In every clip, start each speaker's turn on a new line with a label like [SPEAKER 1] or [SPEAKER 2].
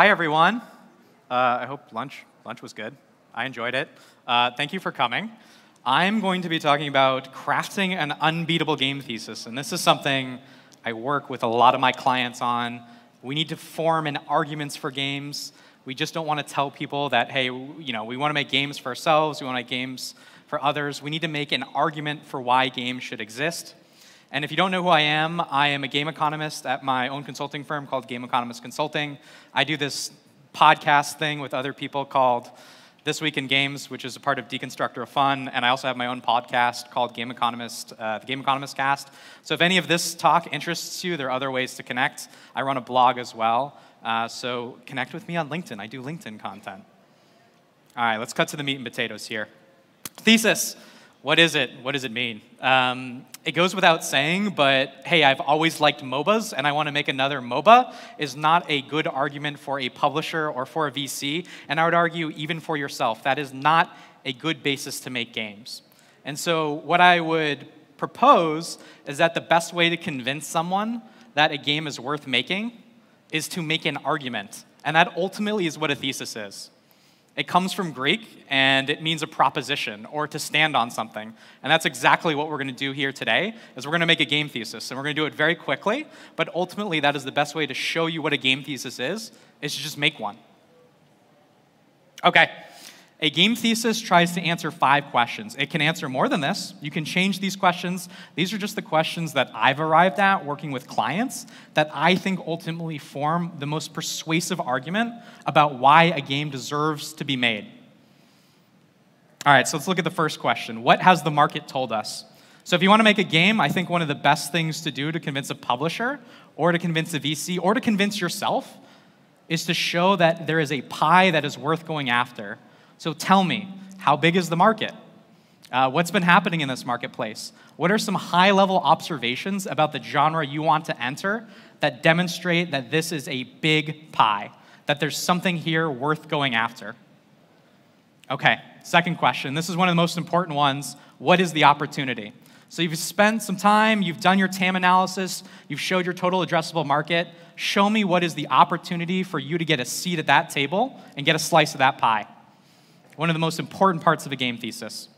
[SPEAKER 1] Hi, everyone. I hope lunch was good. I enjoyed it. Thank you for coming. I'm going to be talking about crafting an unbeatable game thesis, and this is something I work with a lot of my clients on. We need to form an arguments for games. We just don't want to tell people that, hey, we want to make games for ourselves, we want to make games for others. We need to make an argument for why games should exist. And if you don't know who I am a game economist at my own consulting firm called Game Economist Consulting. I do this podcast thing with other people called This Week in Games, which is a part of Deconstructor of Fun, and I also have my own podcast called Game Economist, the Game Economist Cast. So if any of this talk interests you, there are other ways to connect. I run a blog as well, so connect with me on LinkedIn. I do LinkedIn content. All right, let's cut to the meat and potatoes here. Thesis. What is it? What does it mean? It goes without saying, but hey, I've always liked MOBAs, and I want to make another MOBA is not a good argument for a publisher or for a VC, and I would argue even for yourself. That is not a good basis to make games. And so what I would propose is that the best way to convince someone that a game is worth making is to make an argument, and that ultimately is what a thesis is. It comes from Greek, and it means a proposition, or to stand on something. And that's exactly what we're going to do here today, is we're going to make a game thesis. And we're going to do it very quickly, but ultimately that is the best way to show you what a game thesis is to just make one. Okay. A game thesis tries to answer 5 questions. It can answer more than this. You can change these questions. These are just the questions that I've arrived at working with clients that I think ultimately form the most persuasive argument about why a game deserves to be made. All right, so let's look at the first question. What has the market told us? So if you want to make a game, I think one of the best things to do to convince a publisher or to convince a VC or to convince yourself is to show that there is a pie that is worth going after. So tell me, how big is the market? What's been happening in this marketplace? What are some high-level observations about the genre you want to enter that demonstrate that this is a big pie, that there's something here worth going after? Okay, second question. This is one of the most important ones. What is the opportunity? So you've spent some time, you've done your TAM analysis, you've showed your total addressable market. Show me what is the opportunity for you to get a seat at that table and get a slice of that pie. One of the most important parts of a game thesis.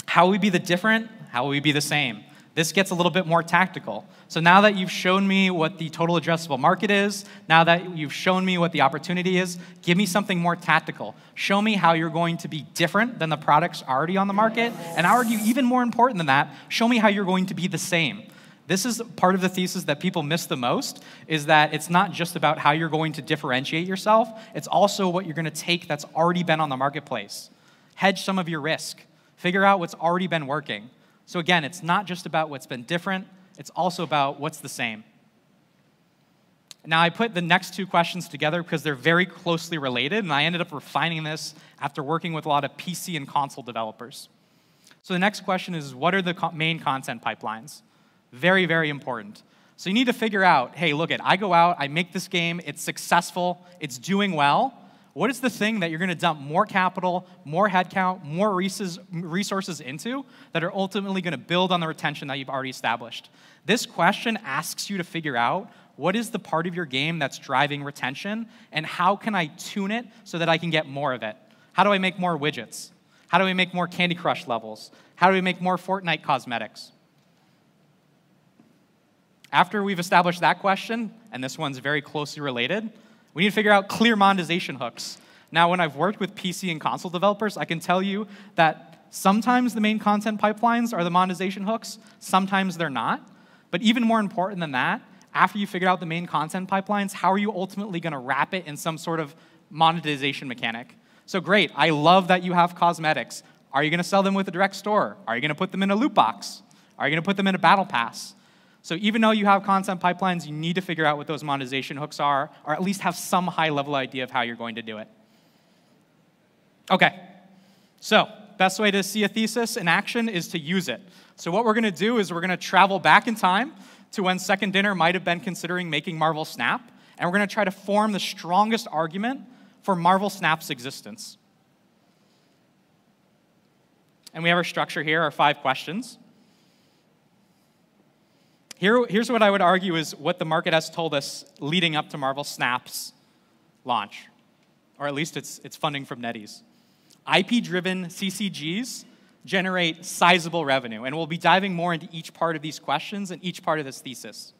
[SPEAKER 1] How will we be the different? How will we be the same? This gets a little bit more tactical. So now that you've shown me what the total addressable market is, now that you've shown me what the opportunity is, give me something more tactical. Show me how you're going to be different than the products already on the market, and I argue even more important than that, show me how you're going to be the same. This is part of the thesis that people miss the most, is that it's not just about how you're going to differentiate yourself, it's also what you're going to take that's already been on the marketplace. Hedge some of your risk. Figure out what's already been working. So again, it's not just about what's been different, it's also about what's the same. Now, I put the next 2 questions together because they're very closely related, and I ended up refining this after working with a lot of PC and console developers. So the next question is, what are the main content pipelines? Very, very important. So you need to figure out, hey, look, I go out, I make this game, it's successful, it's doing well. What is the thing that you're going to dump more capital, more headcount, more resources into that are ultimately going to build on the retention that you've already established? This question asks you to figure out what is the part of your game that's driving retention, and how can I tune it so that I can get more of it? How do I make more widgets? How do we make more Candy Crush levels? How do we make more Fortnite cosmetics? After we've established that question, and this one's very closely related, we need to figure out clear monetization hooks. Now, when I've worked with PC and console developers, I can tell you that sometimes the main content pipelines are the monetization hooks, sometimes they're not. But even more important than that, after you figure out the main content pipelines, how are you ultimately going to wrap it in some sort of monetization mechanic? So great, I love that you have cosmetics. Are you going to sell them with a direct store? Are you going to put them in a loot box? Are you going to put them in a battle pass? So even though you have content pipelines, you need to figure out what those monetization hooks are, or at least have some high-level idea of how you're going to do it. Okay, so best way to see a thesis in action is to use it. So what we're going to do is we're going to travel back in time to when Second Dinner might have been considering making Marvel Snap, and we're going to try to form the strongest argument for Marvel Snap's existence. And we have our structure here, our 5 questions. Here's what I would argue is what the market has told us leading up to Marvel Snap's launch, or at least it's funding from NetEase. IP-driven CCGs generate sizable revenue, and we'll be diving more into each part of these questions and each part of this thesis.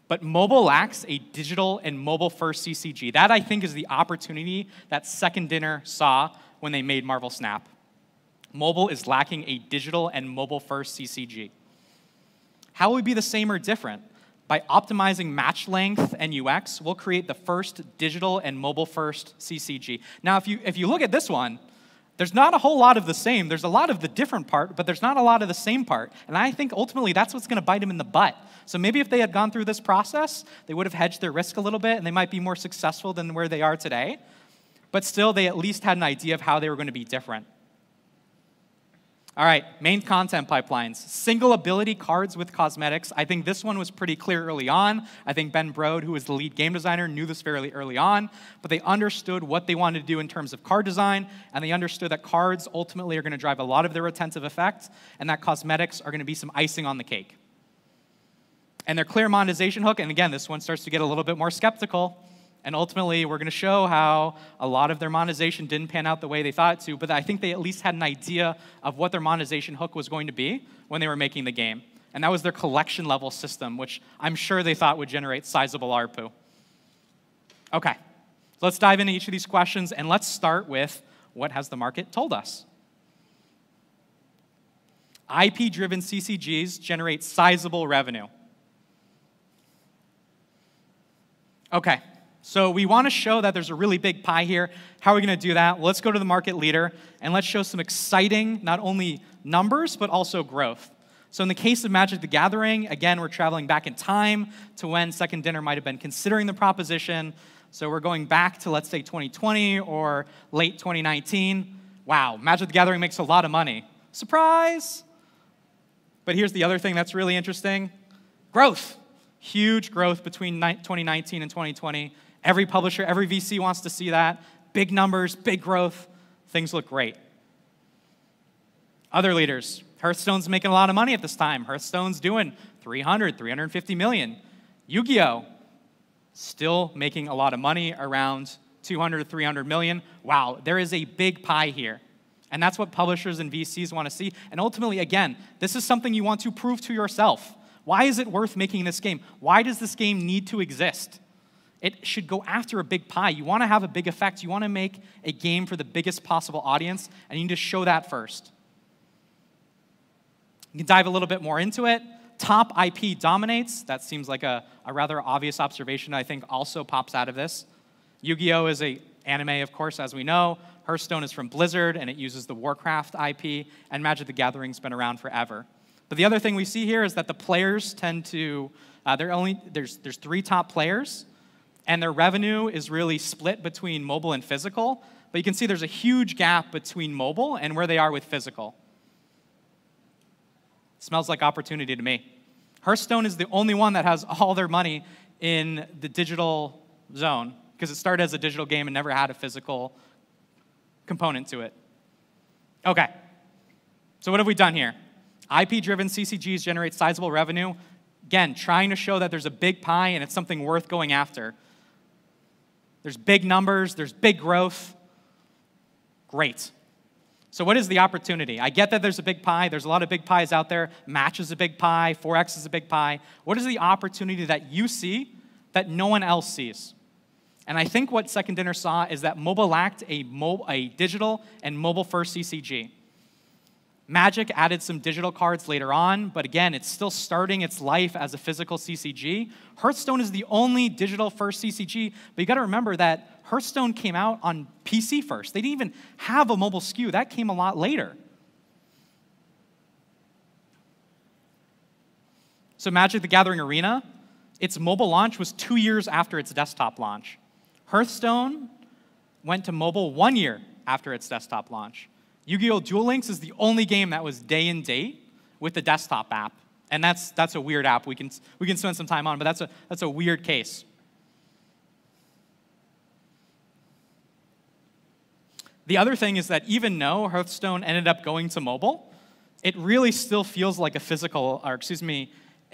[SPEAKER 1] But mobile lacks a digital and mobile-first CCG. That, I think, is the opportunity that Second Dinner saw when they made Marvel Snap. Mobile is lacking a digital and mobile-first CCG. How will we be the same or different? By optimizing match length and UX, we'll create the first digital and mobile-first CCG. Now, if you look at this one, there's not a whole lot of the same. There's a lot of the different part, but there's not a lot of the same part. And I think ultimately that's what's going to bite them in the butt. So maybe if they had gone through this process, they would have hedged their risk a little bit, and they might be more successful than where they are today. But still, they at least had an idea of how they were going to be different. All right, main content pipelines. Single ability cards with cosmetics. I think this one was pretty clear early on. I think Ben Brode, who was the lead game designer, knew this fairly early on, but they understood what they wanted to do in terms of card design, and they understood that cards ultimately are going to drive a lot of their retentive effect, and that cosmetics are going to be some icing on the cake. And their clear monetization hook, and again, this one starts to get a little bit more skeptical, and ultimately, we're going to show how a lot of their monetization didn't pan out the way they thought it to, but I think they at least had an idea of what their monetization hook was going to be when they were making the game. And that was their collection level system, which I'm sure they thought would generate sizable ARPU. Okay, so let's dive into each of these questions, and let's start with what has the market told us? IP-driven CCGs generate sizable revenue. Okay. So we want to show that there's a really big pie here. How are we going to do that? Well, let's go to the market leader, and let's show some exciting, not only numbers, but also growth. So in the case of Magic the Gathering, again, we're traveling back in time to when Second Dinner might have been considering the proposition. So we're going back to, let's say, 2020 or late 2019. Wow, Magic the Gathering makes a lot of money. Surprise! But here's the other thing that's really interesting. Growth. Huge growth between 2019 and 2020. Every publisher, every VC wants to see that. Big numbers, big growth. Things look great. Other leaders. Hearthstone's making a lot of money at this time. Hearthstone's doing 300, 350 million. Yu-Gi-Oh! Still making a lot of money, around 200 to 300 million. Wow, there is a big pie here. And that's what publishers and VCs want to see. And ultimately, again, this is something you want to prove to yourself. Why is it worth making this game? Why does this game need to exist? It should go after a big pie. You want to have a big effect. You want to make a game for the biggest possible audience, and you need to show that first. You can dive a little bit more into it. Top IP dominates. That seems like a rather obvious observation I think also pops out of this. Yu-Gi-Oh! Is an anime, of course, as we know. Hearthstone is from Blizzard, and it uses the Warcraft IP, and Magic the Gathering's been around forever. But the other thing we see here is that the players tend to, there's 3 top players, and their revenue is really split between mobile and physical. But you can see there's a huge gap between mobile and where they are with physical. Smells like opportunity to me. Hearthstone is the only one that has all their money in the digital zone, because it started as a digital game and never had a physical component to it. Okay, so what have we done here? IP-driven CCGs generate sizable revenue. Again, trying to show that there's a big pie and it's something worth going after. There's big numbers, there's big growth. Great. So what is the opportunity? I get that there's a big pie. There's a lot of big pies out there. Match is a big pie. 4X is a big pie. What is the opportunity that you see that no one else sees? And I think what Second Dinner saw is that mobile lacked a digital and mobile-first CCG. Magic added some digital cards later on, but again, it's still starting its life as a physical CCG. Hearthstone is the only digital-first CCG, but you got to remember that Hearthstone came out on PC first. They didn't even have a mobile SKU. That came a lot later. So Magic the Gathering Arena, its mobile launch was 2 years after its desktop launch. Hearthstone went to mobile 1 year after its desktop launch. Yu-Gi-Oh! Duel Links is the only game that was day and date with the desktop app. And that's a weird app we can spend some time on, but that's a weird case. The other thing is that even though Hearthstone ended up going to mobile, it really still feels like a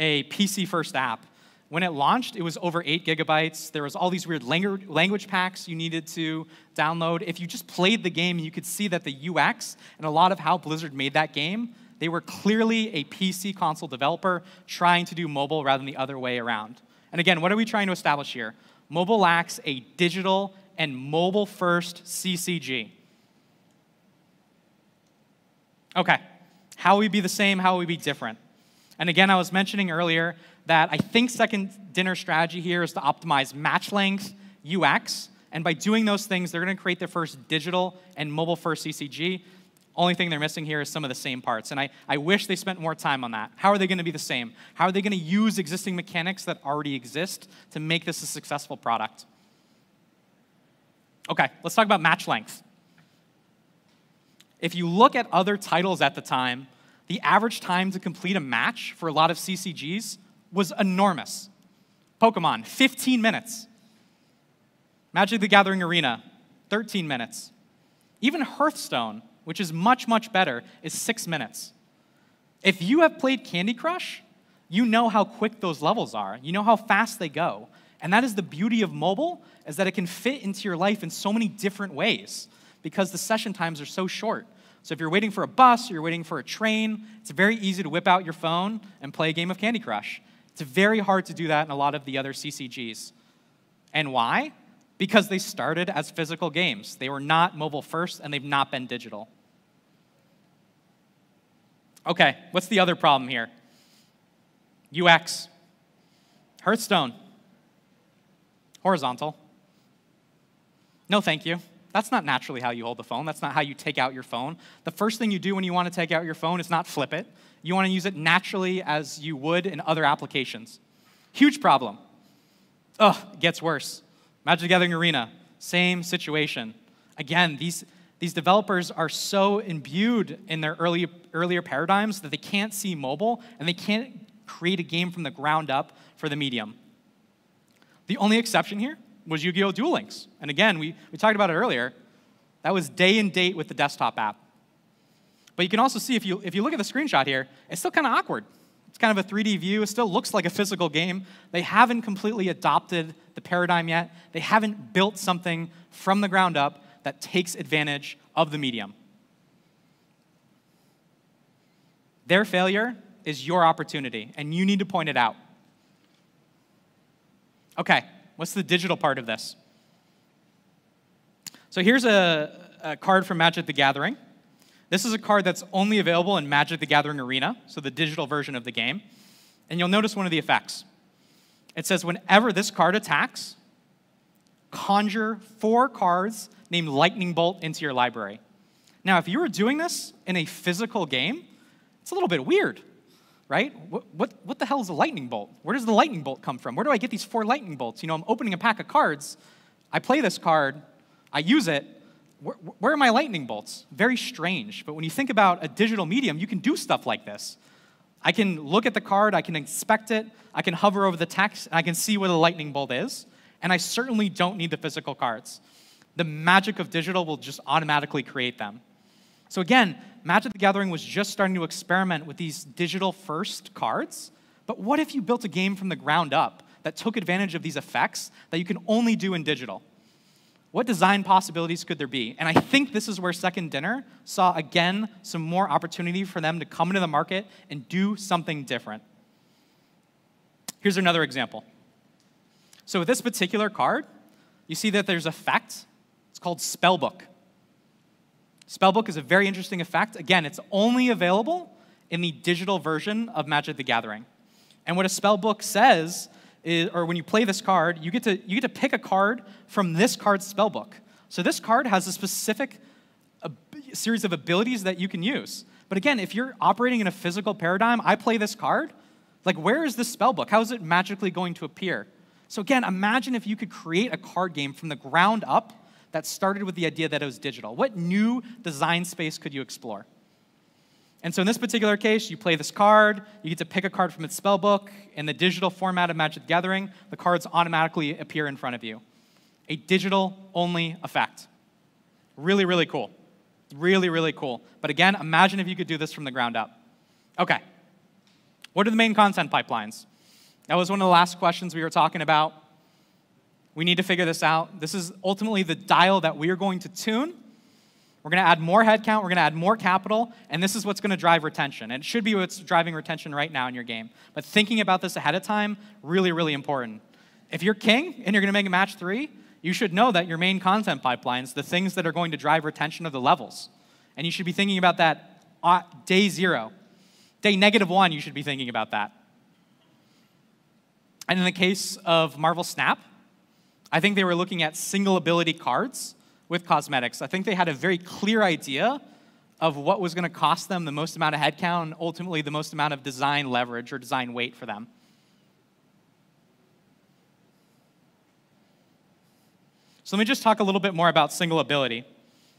[SPEAKER 1] PC-first app. When it launched, it was over 8 gigabytes. There was all these weird language packs you needed to download. If you just played the game, you could see that the UX and a lot of how Blizzard made that game, they were clearly a PC console developer trying to do mobile rather than the other way around. And again, what are we trying to establish here? Mobile lacks a digital and mobile-first CCG. Okay, how will we be the same? How will we be different? And again, I was mentioning earlier that I think second dinner strategy here is to optimize match length, UX, and by doing those things, they're going to create their first digital and mobile-first CCG. Only thing they're missing here is some of the same parts, and I wish they spent more time on that. How are they going to be the same? How are they going to use existing mechanics that already exist to make this a successful product? Okay, let's talk about match length. If you look at other titles at the time, the average time to complete a match for a lot of CCGs was enormous. Pokemon, 15 minutes. Magic the Gathering Arena, 13 minutes. Even Hearthstone, which is much, much better, is 6 minutes. If you have played Candy Crush, you know how quick those levels are. You know how fast they go. And that is the beauty of mobile, is that it can fit into your life in so many different ways because the session times are so short. So if you're waiting for a bus or you're waiting for a train, it's very easy to whip out your phone and play a game of Candy Crush. It's very hard to do that in a lot of the other CCGs. And why? Because they started as physical games. They were not mobile first, and they've not been digital. Okay, what's the other problem here? UX. Hearthstone. Horizontal. No, thank you. That's not naturally how you hold the phone. That's not how you take out your phone. The first thing you do when you want to take out your phone is not flip it. You want to use it naturally as you would in other applications. Huge problem. Ugh, it gets worse. Magic the Gathering Arena, same situation. Again, these developers are so imbued in their earlier paradigms that they can't see mobile, and they can't create a game from the ground up for the medium. The only exception here was Yu-Gi-Oh! Duel Links. And again, we talked about it earlier. That was day and date with the desktop app. But you can also see, if you look at the screenshot here, it's still kind of awkward. It's kind of a 3D view. It still looks like a physical game. They haven't completely adopted the paradigm yet. They haven't built something from the ground up that takes advantage of the medium. Their failure is your opportunity, and you need to point it out. Okay, what's the digital part of this? So here's a card from Magic the Gathering. This is a card that's only available in Magic the Gathering Arena, so the digital version of the game. And you'll notice one of the effects. It says, whenever this card attacks, conjure 4 cards named Lightning Bolt into your library. Now, if you were doing this in a physical game, it's a little bit weird, right? What the hell is a lightning bolt? Where does the lightning bolt come from? Where do I get these 4 lightning bolts? You know, I'm opening a pack of cards. I play this card. I use it. Where are my lightning bolts? Very strange. But when you think about a digital medium, you can do stuff like this. I can look at the card. I can inspect it. I can hover over the text. And I can see what a lightning bolt is. And I certainly don't need the physical cards. The magic of digital will just automatically create them. So again, Magic the Gathering was just starting to experiment with these digital-first cards. But what if you built a game from the ground up that took advantage of these effects that you can only do in digital? What design possibilities could there be? And I think this is where Second Dinner saw, again, some more opportunity for them to come into the market and do something different. Here's another example. So with this particular card, you see that there's an effect. It's called Spellbook. Spellbook is a very interesting effect. Again, it's only available in the digital version of Magic the Gathering. And what a Spellbook says is, or when you play this card, you get to pick a card from this card's Spellbook. So this card has a specific series of abilities that you can use. But again, if you're operating in a physical paradigm, I play this card, like where is this Spellbook? How is it magically going to appear? So again, imagine if you could create a card game from the ground up that started with the idea that it was digital. What new design space could you explore? And so in this particular case, you play this card, you get to pick a card from its spellbook. In the digital format of Magic the Gathering, the cards automatically appear in front of you. A digital-only effect. Really, really cool. Really, really cool. But again, imagine if you could do this from the ground up. Okay. What are the main content pipelines? That was one of the last questions we were talking about. We need to figure this out. This is ultimately the dial that we are going to tune. We're going to add more headcount, we're going to add more capital, and this is what's going to drive retention. And it should be what's driving retention right now in your game. But thinking about this ahead of time, really, really important. If you're king and you're going to make a match 3, you should know that your main content pipelines, the things that are going to drive retention, are the levels. And you should be thinking about that day 0. Day -1, you should be thinking about that. And in the case of Marvel Snap, I think they were looking at single ability cards with cosmetics. I think they had a very clear idea of what was going to cost them the most amount of headcount and ultimately the most amount of design leverage or design weight for them. So let me just talk a little bit more about single ability.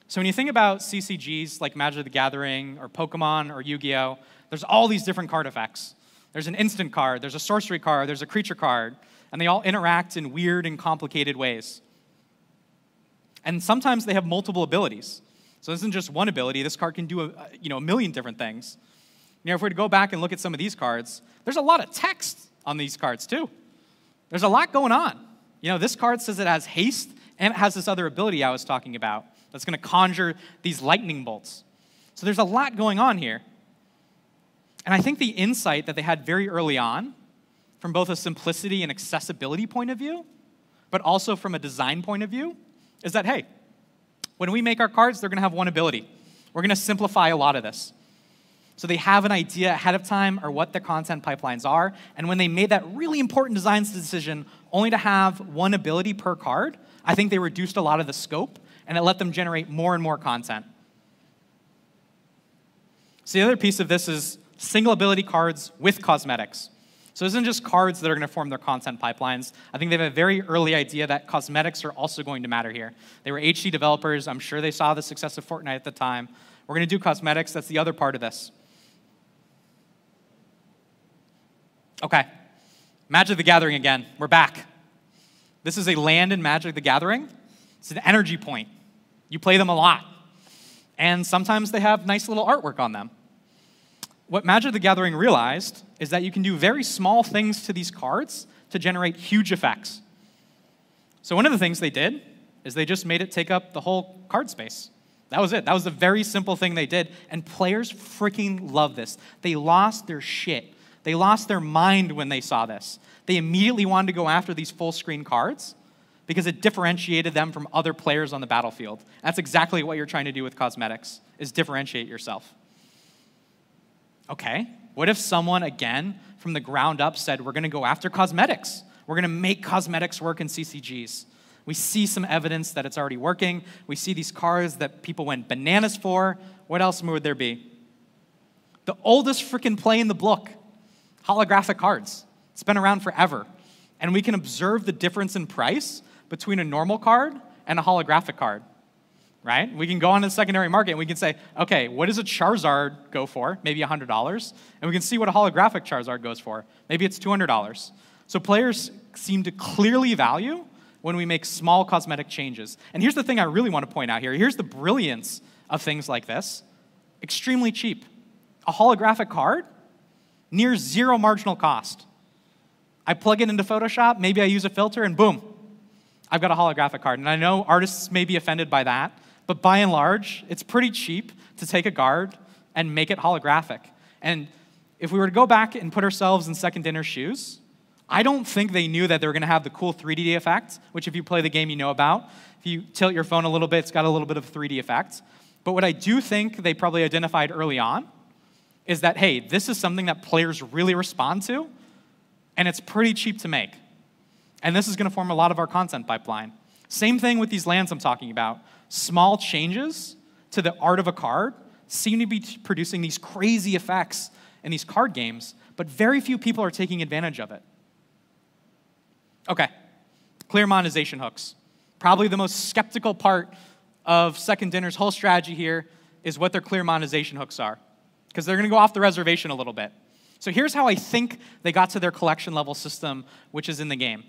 [SPEAKER 1] So when you think about CCGs like Magic the Gathering or Pokemon or Yu-Gi-Oh!, there's all these different card effects. There's an instant card, there's a sorcery card, there's a creature card, and they all interact in weird and complicated ways. And sometimes they have multiple abilities. So this isn't just one ability. This card can do a million different things. If we were to go back and look at some of these cards, there's a lot of text on these cards too. There's a lot going on. This card says it has haste, and it has this other ability I was talking about that's going to conjure these lightning bolts. So there's a lot going on here. And I think the insight that they had very early on, from both a simplicity and accessibility point of view, but also from a design point of view, is that, hey, when we make our cards, they're going to have one ability. We're going to simplify a lot of this. So they have an idea ahead of time or what their content pipelines are, and when they made that really important design decision only to have one ability per card, I think they reduced a lot of the scope, and it let them generate more and more content. So the other piece of this is single ability cards with cosmetics. So it isn't just cards that are going to form their content pipelines. I think they have a very early idea that cosmetics are also going to matter here. They were HD developers. I'm sure they saw the success of Fortnite at the time. We're going to do cosmetics. That's the other part of this. Okay, Magic the Gathering again. We're back. This is a land in Magic the Gathering. It's an energy point. You play them a lot. And sometimes they have nice little artwork on them. What Magic the Gathering realized is that you can do very small things to these cards to generate huge effects. So one of the things they did is they just made it take up the whole card space. That was it. That was a very simple thing they did. And players freaking love this. They lost their shit. They lost their mind when they saw this. They immediately wanted to go after these full screen cards because it differentiated them from other players on the battlefield. That's exactly what you're trying to do with cosmetics, is differentiate yourself. Okay, what if someone, again, from the ground up said, we're going to go after cosmetics. We're going to make cosmetics work in CCGs. We see some evidence that it's already working. We see these cards that people went bananas for. What else would there be? The oldest freaking play in the book, holographic cards. It's been around forever. And we can observe the difference in price between a normal card and a holographic card. Right? We can go on to the secondary market and we can say, okay, what does a Charizard go for? Maybe $100. And we can see what a holographic Charizard goes for. Maybe it's $200. So players seem to clearly value when we make small cosmetic changes. And here's the thing I really want to point out here. Here's the brilliance of things like this. Extremely cheap. A holographic card, near zero marginal cost. I plug it into Photoshop, maybe I use a filter, and boom, I've got a holographic card. And I know artists may be offended by that, but by and large, it's pretty cheap to take a card and make it holographic. And if we were to go back and put ourselves in Second Dinner's shoes, I don't think they knew that they were going to have the cool 3D effect, which if you play the game, you know about. If you tilt your phone a little bit, it's got a little bit of a 3D effect. But what I do think they probably identified early on is that, hey, this is something that players really respond to, and it's pretty cheap to make. And this is going to form a lot of our content pipeline. Same thing with these lands I'm talking about. Small changes to the art of a card seem to be producing these crazy effects in these card games, but very few people are taking advantage of it. Okay, clear monetization hooks. Probably the most skeptical part of Second Dinner's whole strategy here is what their clear monetization hooks are, because they're going to go off the reservation a little bit. So here's how I think they got to their collection level system, which is in the game.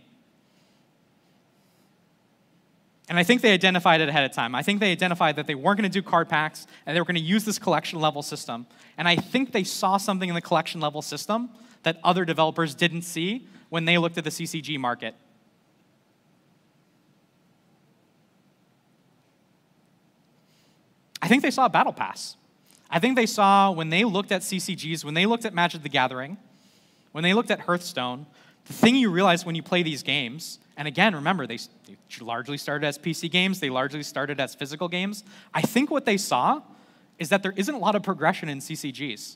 [SPEAKER 1] And I think they identified it ahead of time. I think they identified that they weren't going to do card packs, and they were going to use this collection level system. And I think they saw something in the collection level system that other developers didn't see when they looked at the CCG market? I think they saw a battle pass. I think they saw, when they looked at CCGs, when they looked at Magic the Gathering, when they looked at Hearthstone, the thing you realize when you play these games, and again, remember, they largely started as PC games, they largely started as physical games. I think what they saw is that there isn't a lot of progression in CCGs.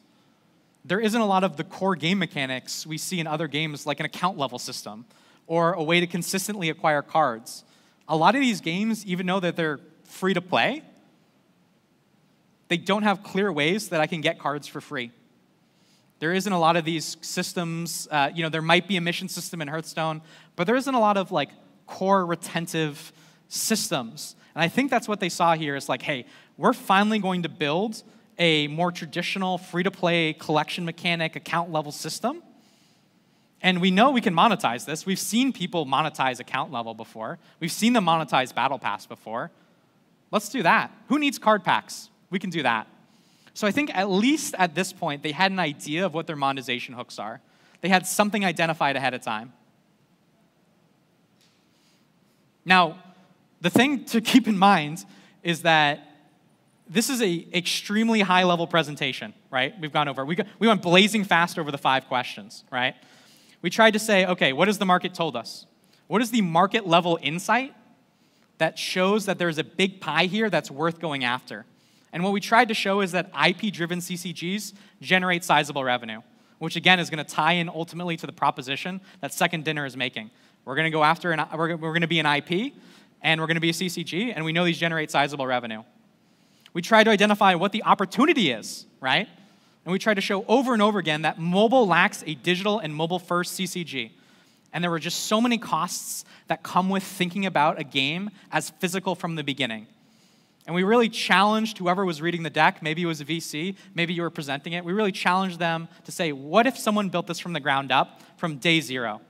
[SPEAKER 1] There isn't a lot of the core game mechanics we see in other games, like an account level system, or a way to consistently acquire cards. A lot of these games, even though that they're free to play, they don't have clear ways that I can get cards for free. There isn't a lot of these systems. There might be a mission system in Hearthstone, but there isn't a lot of like core retentive systems. And I think that's what they saw here is like, hey, we're finally going to build a more traditional free-to-play collection mechanic account level system. And we know we can monetize this. We've seen people monetize account level before. We've seen them monetize Battle Pass before. Let's do that. Who needs card packs? We can do that. So I think at least at this point, they had an idea of what their monetization hooks are. They had something identified ahead of time. Now, the thing to keep in mind is that this is an extremely high-level presentation, right? We've gone over. We went blazing fast over the 5 questions, right? We tried to say, okay, what has the market told us? What is the market-level insight that shows that there's a big pie here that's worth going after? And what we tried to show is that IP-driven CCGs generate sizable revenue, which again is going to tie in ultimately to the proposition that Second Dinner is making. We're going to go after, we're going to be an IP, and we're going to be a CCG, and we know these generate sizable revenue. We tried to identify what the opportunity is, right? And we tried to show over and over again that mobile lacks a digital and mobile-first CCG. And there were just so many costs that come with thinking about a game as physical from the beginning. And we really challenged whoever was reading the deck, maybe it was a VC, maybe you were presenting it, we really challenged them to say, what if someone built this from the ground up from day 0?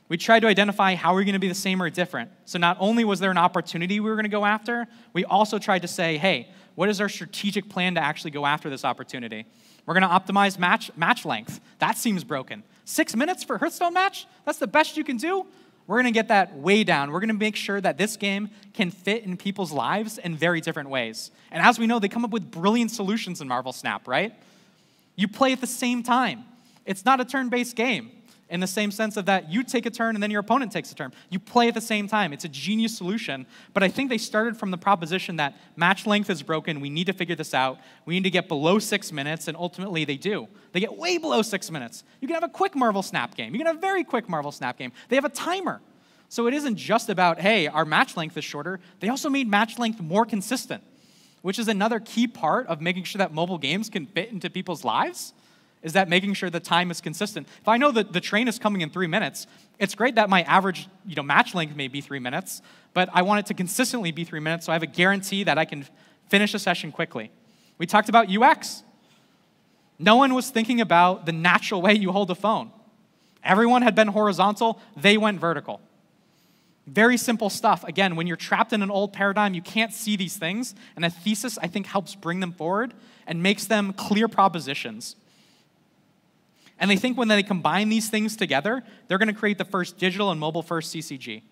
[SPEAKER 1] We tried to identify how we're going to be the same or different. So not only was there an opportunity we were going to go after, we also tried to say, hey, what is our strategic plan to actually go after this opportunity? We're going to optimize match length. That seems broken. 6 minutes for Hearthstone match? That's the best you can do? We're going to get that way down. We're going to make sure that this game can fit in people's lives in very different ways. And as we know, they come up with brilliant solutions in Marvel Snap, right? You play at the same time. It's not a turn-based game in the same sense of that you take a turn and then your opponent takes a turn. You play at the same time. It's a genius solution. But I think they started from the proposition that match length is broken. We need to figure this out. We need to get below 6 minutes, and ultimately they do. They get way below 6 minutes. You can have a quick Marvel Snap game. You can have a very quick Marvel Snap game. They have a timer. So it isn't just about, hey, our match length is shorter. They also made match length more consistent, which is another key part of making sure that mobile games can fit into people's lives, is that making sure the time is consistent. If I know that the train is coming in 3 minutes, it's great that my average match length may be 3 minutes, but I want it to consistently be 3 minutes so I have a guarantee that I can finish a session quickly. We talked about UX. No one was thinking about the natural way you hold a phone. Everyone had been horizontal, they went vertical. Very simple stuff. Again, when you're trapped in an old paradigm, you can't see these things, and a thesis, I think, helps bring them forward and makes them clear propositions. And they think when they combine these things together, they're going to create the first digital and mobile-first CCG.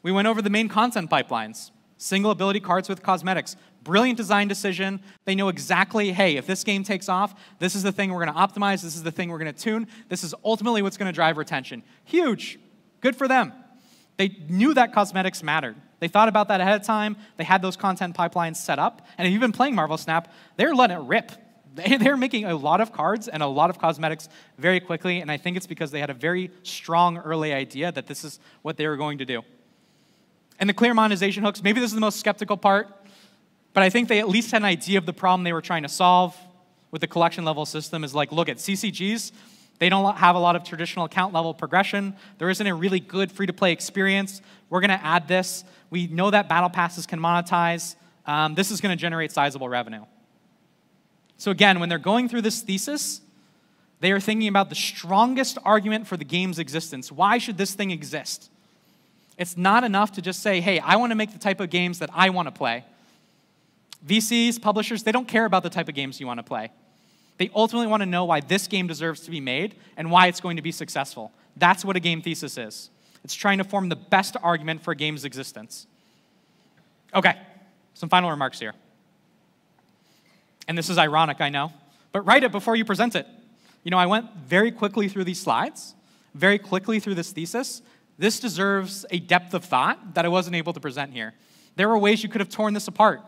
[SPEAKER 1] We went over the main content pipelines. Single ability cards with cosmetics. Brilliant design decision. They know exactly, hey, if this game takes off, this is the thing we're going to optimize, this is the thing we're going to tune, this is ultimately what's going to drive retention. Huge. Good for them. They knew that cosmetics mattered. They thought about that ahead of time. They had those content pipelines set up. And if you've been playing Marvel Snap, they're letting it rip. They're making a lot of cards and a lot of cosmetics very quickly, and I think it's because they had a very strong early idea that this is what they were going to do. And the clear monetization hooks, maybe this is the most skeptical part, but I think they at least had an idea of the problem they were trying to solve with the collection level system is like, look at CCGs, they don't have a lot of traditional account level progression. There isn't a really good free-to-play experience. We're going to add this. We know that battle passes can monetize. This is going to generate sizable revenue. So again, when they're going through this thesis, they are thinking about the strongest argument for the game's existence. Why should this thing exist? It's not enough to just say, hey, I want to make the type of games that I want to play. VCs, publishers, they don't care about the type of games you want to play. They ultimately want to know why this game deserves to be made and why it's going to be successful. That's what a game thesis is. It's trying to form the best argument for a game's existence. Okay, some final remarks here. And this is ironic, I know, but write it before you present it. You know, I went very quickly through these slides, very quickly through this thesis. This deserves a depth of thought that I wasn't able to present here. There were ways you could have torn this apart.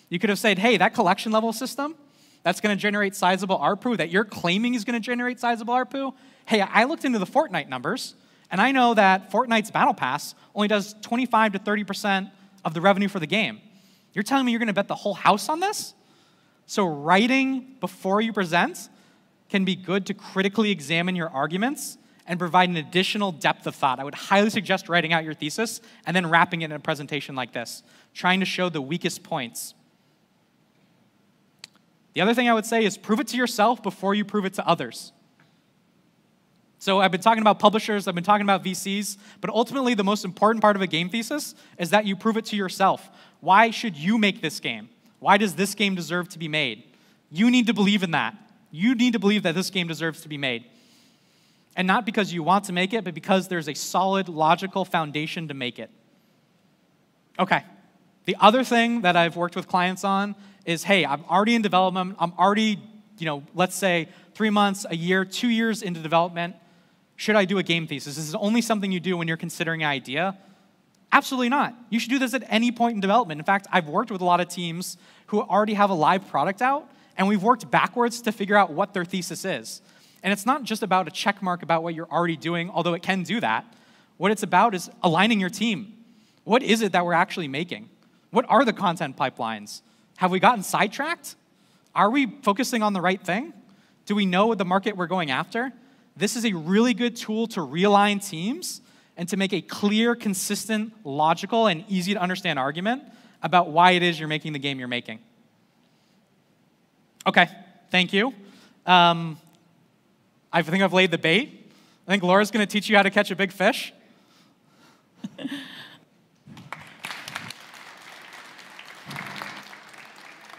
[SPEAKER 1] You could have said, hey, that collection level system, that's going to generate sizable ARPU, that you're claiming is going to generate sizable ARPU. Hey, I looked into the Fortnite numbers, and I know that Fortnite's Battle Pass only does 25 to 30% of the revenue for the game. You're telling me you're going to bet the whole house on this? So writing before you present can be good to critically examine your arguments and provide an additional depth of thought. I would highly suggest writing out your thesis and then wrapping it in a presentation like this, trying to show the weakest points. The other thing I would say is prove it to yourself before you prove it to others. So I've been talking about publishers, I've been talking about VCs, but ultimately the most important part of a game thesis is that you prove it to yourself. Why should you make this game? Why does this game deserve to be made? You need to believe in that. You need to believe that this game deserves to be made. And not because you want to make it, but because there's a solid, logical foundation to make it. Okay. The other thing that I've worked with clients on is, hey, I'm already in development. I'm already, let's say 3 months, a year, 2 years into development. Should I do a game thesis? This is only something you do when you're considering an idea. Absolutely not. You should do this at any point in development. In fact, I've worked with a lot of teams who already have a live product out, and we've worked backwards to figure out what their thesis is. And it's not just about a check mark about what you're already doing, although it can do that. What it's about is aligning your team. What is it that we're actually making? What are the content pipelines? Have we gotten sidetracked? Are we focusing on the right thing? Do we know the market we're going after? This is a really good tool to realign teams and to make a clear, consistent, logical, and easy to understand argument about why it is you're making the game you're making. Okay, thank you. I think I've laid the bait. I think Laura's going to teach you how to catch a big fish.